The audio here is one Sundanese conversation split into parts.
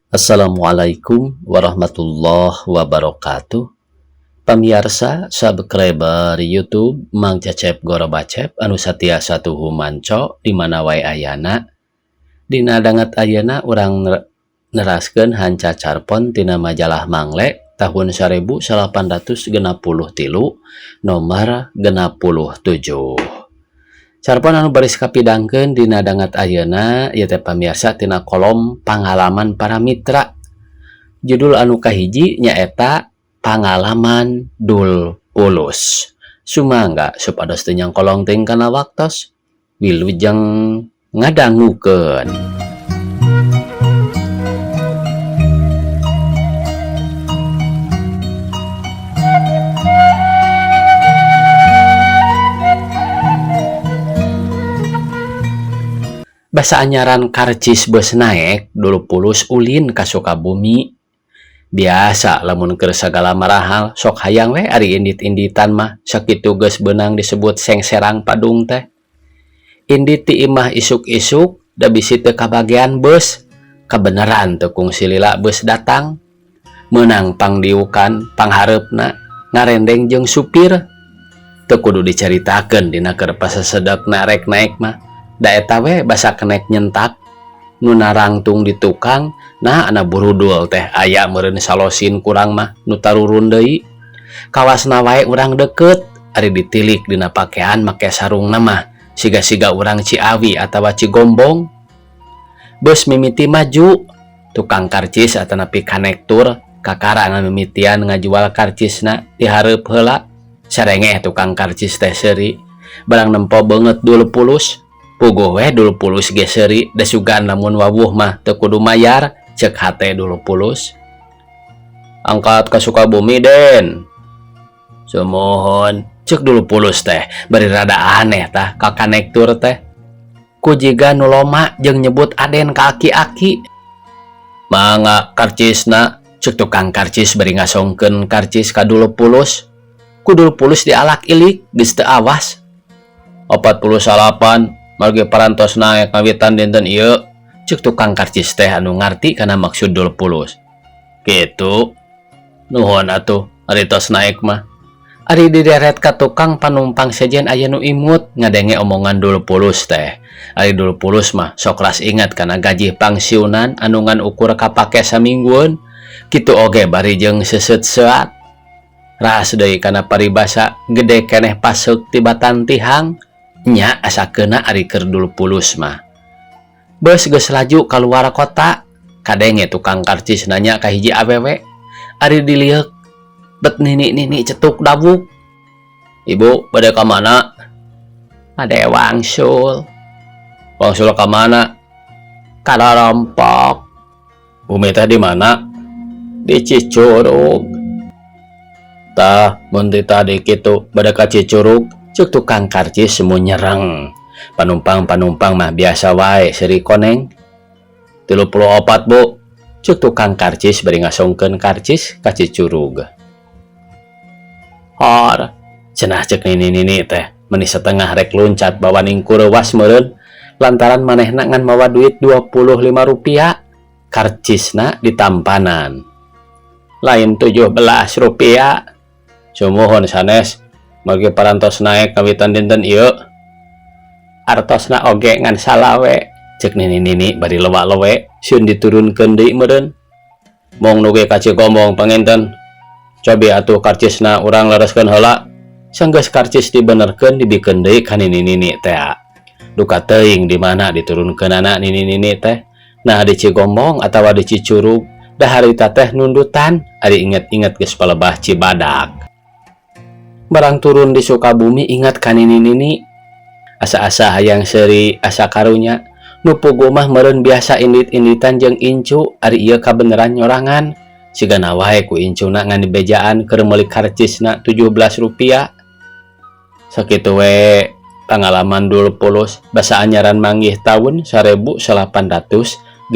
Assalamualaikum warahmatullahi wabarakatuh. Pamirsa subscriber YouTube Mang Cecep Gorobacep anu satiasa tuhu manco di mana wae ayana. Dina danget ayeuna urang neraskeun hanca carpon tina majalah Mangle tahun 1863 nomor 67. Carpon anu baris kapidangkeun dina danget ayeuna ieu teh pamirsa tina kolom pangalaman para mitra. Judul anu kahiji nyaeta pangalaman Dul Pulus. Sumangga supados teu nyangkolong teuing kana waktos wilujeng ngadangukeun. Basa anyaran karcis beus naek Dul Pulus ulin ka Sukabumi. Biasa lamun keur sagala marahal sok hayang we ari indit-inditan mah sakitu geus beunang disebut sengserang padung teh. Indit ti imah isuk-isuk da bisi teu kabagean beus. Kabeneran teu kungsi lila beus datang. Meunang pangdiukan panghareupna ngarendeng jeung supir. Teu kudu dicaritakeun dina keur pasasedekna rek naek mah. Da eta we basa kenek nyentak nu narangtung di tukang nah ana burudul teh aya meureun salosin kurang mah nu tarurun deui kawasna wae urang deukeut ari ditilik dina pakean make sarungna mah siga-siga urang Ciawi atawa Cigombong. Beus mimiti maju tukang karcis atanapi kanektur kakarang mimitian ngajual karcisna di hareup heula sarengeh tukang karcis teh seuri barang nempo beungeut Dul Pulus. Puguh we Dul Pulus ge seuri da sugan lamun wawuh mah teu kudu mayar ceuk hate Dul Pulus. Angkat ka Sukabumi Den. Sumohon ceuk Dul Pulus teh bari rada aneh tah ka kanektur teh. Kujiga nu loma jeung nyebut Aden ka aki-aki. Mangga karcisna ceuk tukang karcis bari ngasongkeun karcis ka Dul Pulus. Ku Dul Pulus dialak ilik geus teu awas. 48 margi parantos naek ngawitan dinten ieu ceuk tukang karcis teh anu ngarti kana maksud Dul Pulus. Kitu nuhun atuh ari tos naek mah. Ari dideret ka tukang panumpang sejen aya nu imut ngadenge omongan Dul Pulus teh. Ari Dul Pulus mah sok ras ingat kana gaji pangsiunan anu ngan ukur kapake saminggueun. Kitu oge bari jeung seuseut seat. Ras deui kana paribasa gede keneh paseuk tibatan tihang. Nya asakeuna ari keur Dul Pulus mah. Beus geus laju kaluar kota, kadenge tukang karcis nanya ka hiji awewe, ari dilieuk bet nini-nini cetuk dabuk. Ibu bade ka mana? Ade wangsul. Wangsul ka mana? Ka Rorompok. Bumi teh di mana? Di Cicurug. Tah mun tadi kitu bade ka Cicurug. Cuk tukang karcis semu nyereng. Panumpang-panumpang mah biasa wae seuri koneng. 34 Bu. Cuk tukang karcis bari ngasongkeun karcis ka Cicurug. Hor, cenah ceuk nini teh meuni setengah rek luncat bawa ningkur was meureun lantaran manehna ngan mawa duit Rp25. Karcisna ditampanan. Lain Rp17. Sumuhun sanes. Margi parantos naek kawitan dinten ieu. Artosna oge ngan salawe ceuk nini bari lewa-lewe sieun diturunkeun deui meureun. Mong nu ge ka Cigombong panginten. Cobi atuh karcisna urang lereskeun heula. Sanggeus karcis dibenerkeun dibikeun deui ka nini teh. Duka teuing di mana diturunkeunana nini teh. Nah di Cigombong atawa di Cicurug da harita teh nundutan ari inget-inget geus palebah Cibadak. Barang turun di Sukabumi ingat ka nini asa-asa hayang seuri asa karunya nu puguh mah meureun biasa indit-inditan jeung incu ari ieu kabeneran nyorangan sigana wae ku incuna ngan dibejaan keur meuli karcisna Rp17. Sakitu we pangalaman Dul Pulus basa anyaran manggih taun 1863.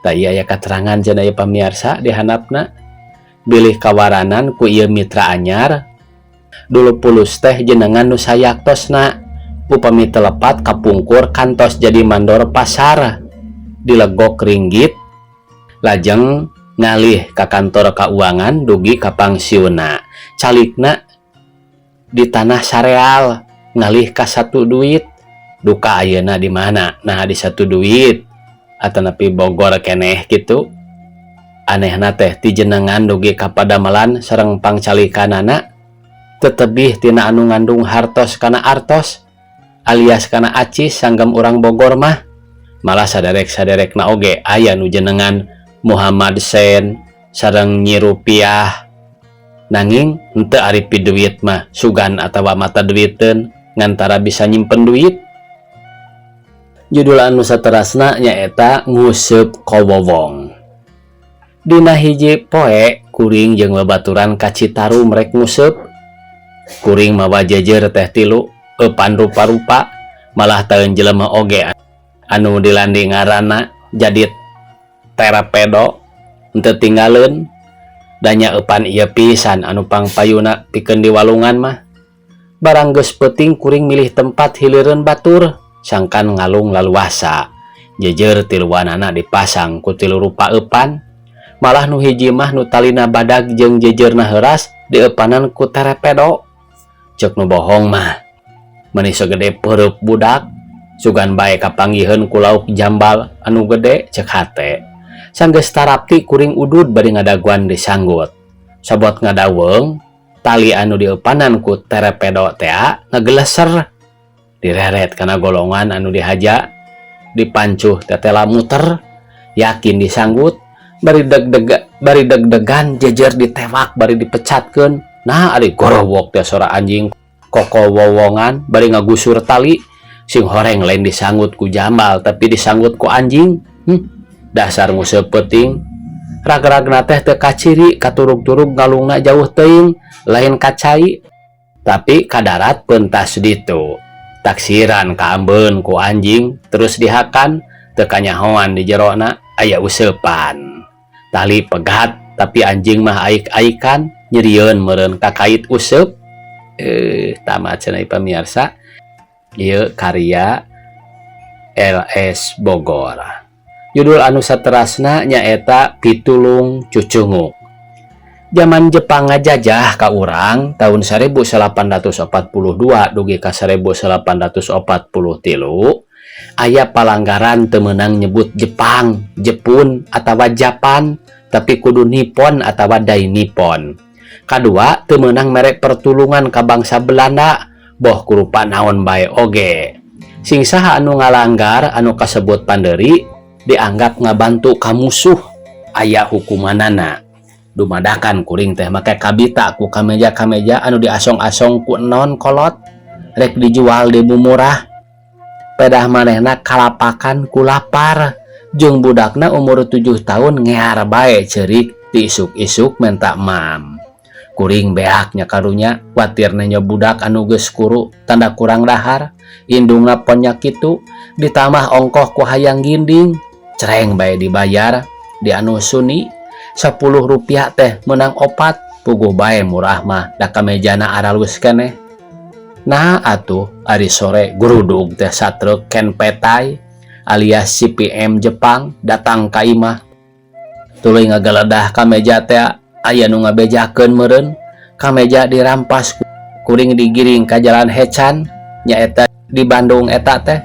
Tah ieu aya katerangan cenah ieu pamirsa di handapna. Bilih kawaranan ku ieu mitra anyar Dul Pulus teh jenengan nu sayaktosna upami telepat kapungkur kantos jadi mandor pasar dilegok ringgit lajeng ngalih ka kantor keuangan dugi ka pangsiuna. Calikna di tanah sareal ngalih ka satu duit. Duka ayeuna di mana? Nah di satu duit atau nepi Bogor keneh gitu. Anehna teh ti jenengan dugi ka padamelan sareng pangcalikanana tetebih tina anu ngandung hartos kana artos alias kana acis sanggem urang Bogor mah. Malah saderek-saderekna oge aya nu jenengan Muhammad Sen sareng Nyi Rupiah. Nanging henteu ari pi duit mah sugan atawa mata duiteun ngantara bisa nyimpen duit. Judul anu saterasna nyaeta Nguseup Kowowong. Dina hiji poe kuring jeung babaturan ka Citarum rek nguseup. Kuring mawa jejer teh tilu eupan rupa-rupa malah taeun jelema oge anu dilandi ngaranna jadi terapedo henteu tinggaleun. Danya eupan ieu pisan anu pangpayuna pikeun di walungan mah. Barang geus peuting kuring milih tempat hileureun batur sangkan ngalung laluasa. Jejer tiluanana dipasang ku tilu rupa eupan. Malah nu hiji mah nu talina badag jeung jejerna heuras dieupanan ku terapedo. Ceuk nu bohong mah meuni sagede peurup budak sugan bae kapanggiheun ku lauk jambal anu gede ceuk hate. Sanggeus tarapti kuring udud bari ngadaguan disanggut. Sabot ngadaweung tali anu dieupanan ku terapedo teh ngageleser direret kana golongan anu dihaja dipancuh tetela muter yakin disanggut bari deg-degan jejer ditewak bari dipecatkeun. Nah ari gorowok teh sora anjing kokowowongan bari ngagusur tali sing horeng lain disanggut ku jambal tapi disanggut ku anjing. Dasar nguseup peuting rag-ragna teh teu kaciri katurug-turug ngalungna jauh teuing lain kacai tapi kadarat pentas ditu. Taksiran kaambeun ku anjing terus dihakan teu kanyahoan di jerona aya useupan. Tali pegat tapi anjing mah aik-aikan nyerieun meureun kakait useup. Tamat cenah pamirsa. Ieu karya LS Bogor. Judul anu saterasna nyaeta Pitulung Cucunguk. Zaman Jepang ngajajah ka urang tahun 1842 dugi ka 1843 aya palanggaran teu meunang nyebut Jepang, Jepun atawa Japan tapi kudu Nippon atawa Dai Nippon. Kadua teu meunang mere pertulungan ka bangsa Belanda boh kurupa naon bae oge. Sing saha anu ngalanggar anu kasebut panderi dianggap ngabantu ka musuh aya hukumanana. Dumadakan kuring teh make kabita ku kameja-kameja anu diasong-asong ku non kolot rek dijual di murah. Pedah manehna kalapakan ku lapar jeung budakna umur 7 tahun ngear bae ceurik ti isuk-isuk menta mam. Kuring beak nya karunya kuatirna nya budak anu geus kuru tanda kurang dahar indungna ponnya kitu ditambah ongkoh ku hayang ginding cereng bae dibayar di anu suni 10 rupiah teh menang opat puguh bae murah mah da kamejana aralus keneh. Nah atuh ari sore gurudug teh satruk Ken Petai alias CPM Jepang datang ka imah. Tuluy ngageledah kameja teh aya nu ngabejakeun meureun. Kameja dirampas kuring digiring ka jalan Hecan nyaeta di Bandung eta teh.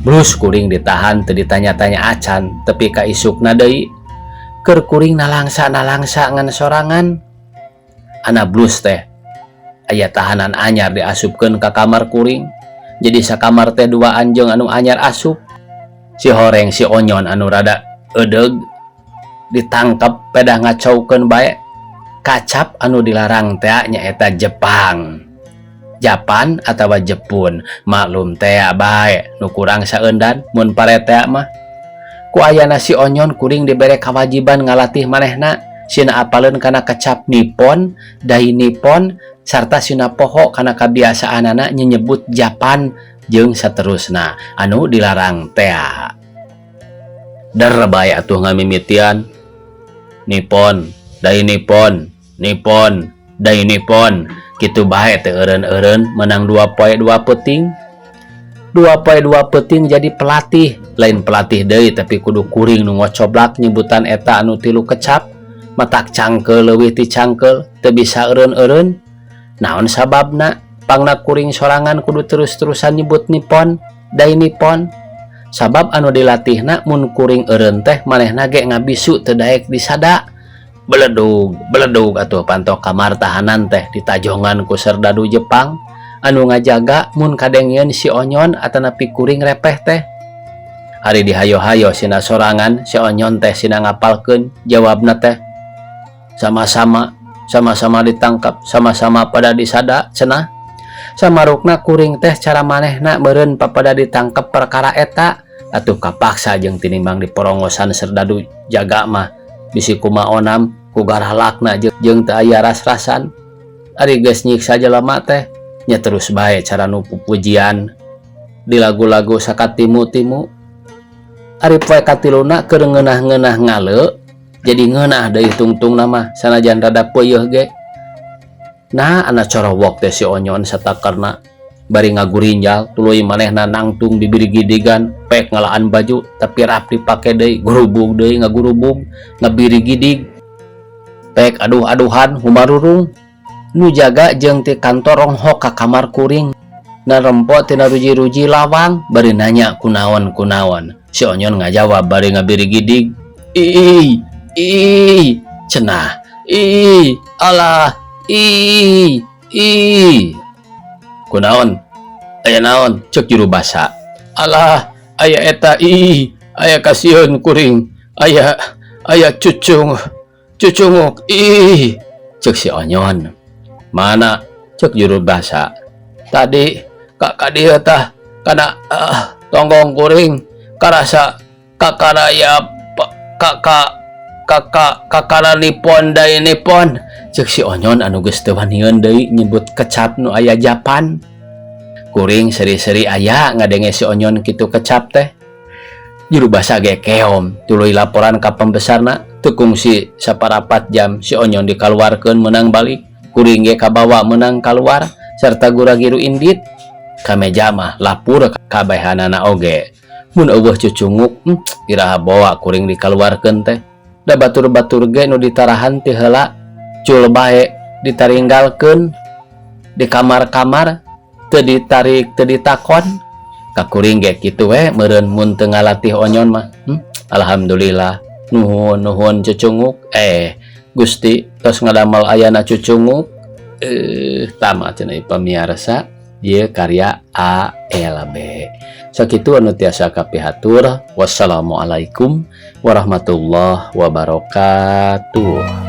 Blus kuring ditahan teu ditanya-tanya acan tepi ka isukna deui. Keur kuring nalangsa ngan sorangan. Ana blus teh aya tahanan anyar diasupkeun ka kamar kuring. Jadi sakamar teh duaan jeung anu anyar asup. Si horeng si onyon anu rada edeug ditangkep pedah ngacaukeun bae. Kacap anu dilarang teh nyaeta Jepang, Japan atawa Jepun. Maklum teh bae nu kurang saeundan mun parete mah. Ku ayana si onyon kuring dibere kawajiban ngalatih manehna sina apaleun kana kecap Nippon, Dai Nippon sarta sina poho kana kabiasaanana nyebut Japan jeung saterusna anu dilarang teh. Der bae atuh ngamimitian Nippon, Dai Nippon, Nippon, Dai Nippon kitu bae teh eureun-eureun menang 2 poe 2 peuting. dua poe dua peuting jadi pelatih, lain pelatih deui tapi kudu kuring nu ngocoblak nyebutan eta anu tilu kecap, matak cangkeul leuwih ti cangkeul, teu bisa eureun-eureun. Naon sababna? Pangna kuring sorangan kudu terus-terusan nyebut nipon, dai nipon. Sabab anu dilatihna mun kuring eureun teh manehna ge ngabisu teu daek disada. Beledug atuh pantok kamar tahanan teh ditajongan ku serdadu Jepang anu ngajaga mun kadengieun si Onyon atanapi kuring repeh teh. Ari dihayo-hayo sina sorangan si Onyon teh sina ngapalkeun jawabna teh sama-sama ditangkap, sama-sama pada disada cenah. Samarukna kuring teh cara manehna meureun papada ditangkap perkara eta atuh kapaksa jeung tinimbang diporongosan serdadu jaga mah bisi kumaonam ku garhalakna jeung teu aya ras-rasan. Ari geus nyiksa jelema teh nya terus bae cara nu pupujian di lagu-lagu sakatimu-timu. Ari poe katiluna keur ngeunah-ngeunah ngale jadi ngeunah deui tungtungna mah sanajan rada peuyeuf ge. Nah anak corowok teh si Onyon satakarna bari ngagurinjal tuluy manehna nangtung bibir gidigan pek ngalaan baju tapi rap dipake deui gurubug deui ngagurubug ngabiri gidig pek aduh-aduhan humarurung nu jaga jeung ti kantor ronghok ka kamar kuring narempo tina ruji-ruji lawang bari nanya kunaon si Onyon ngajawab bari ngabiri gidig ih cenah alah kunaon aya naon cek juru basa alah aya eta aya kasieun kuring aya cucunguk cek si Onyon mana cek juru basa tadi ka dieu tah kana tonggong kuring karasa kakaraya kakara nipon dai nipon cek si Onyon anu geus teu wanian deui nyebut kecap nu aya Japan. Kuring seri-seri aya ngadenge si Onyon kitu kecap teh. Juru basa ge keom tuluy laporan ka pembesarna teu kungsi saparapat jam si Onyon dikaluarkeun meunang balik. Kuring ge kabawa meunang kaluar sarta gura-giru indit. Kameja mah lapur kabehanana oge. Mun eueuh cucunguk iraha bawa kuring dikaluarkeun teh. Da batur-batur ge nu ditarahan ti heula cul bae ditaringgalkeun di kamar-kamar teu ditarik teu ditakon ka kuring ge kitu we meureun mun teu ngalatih Onyon mah. Alhamdulillah nuhun cucunguk Gusti tos ngadamel ayana cucunguk tamat cenah pamiarsa ieu karya ALB. Sakitu anu tiasa kapihatur. Wassalamualaikum warahmatullahi wabarakatuh.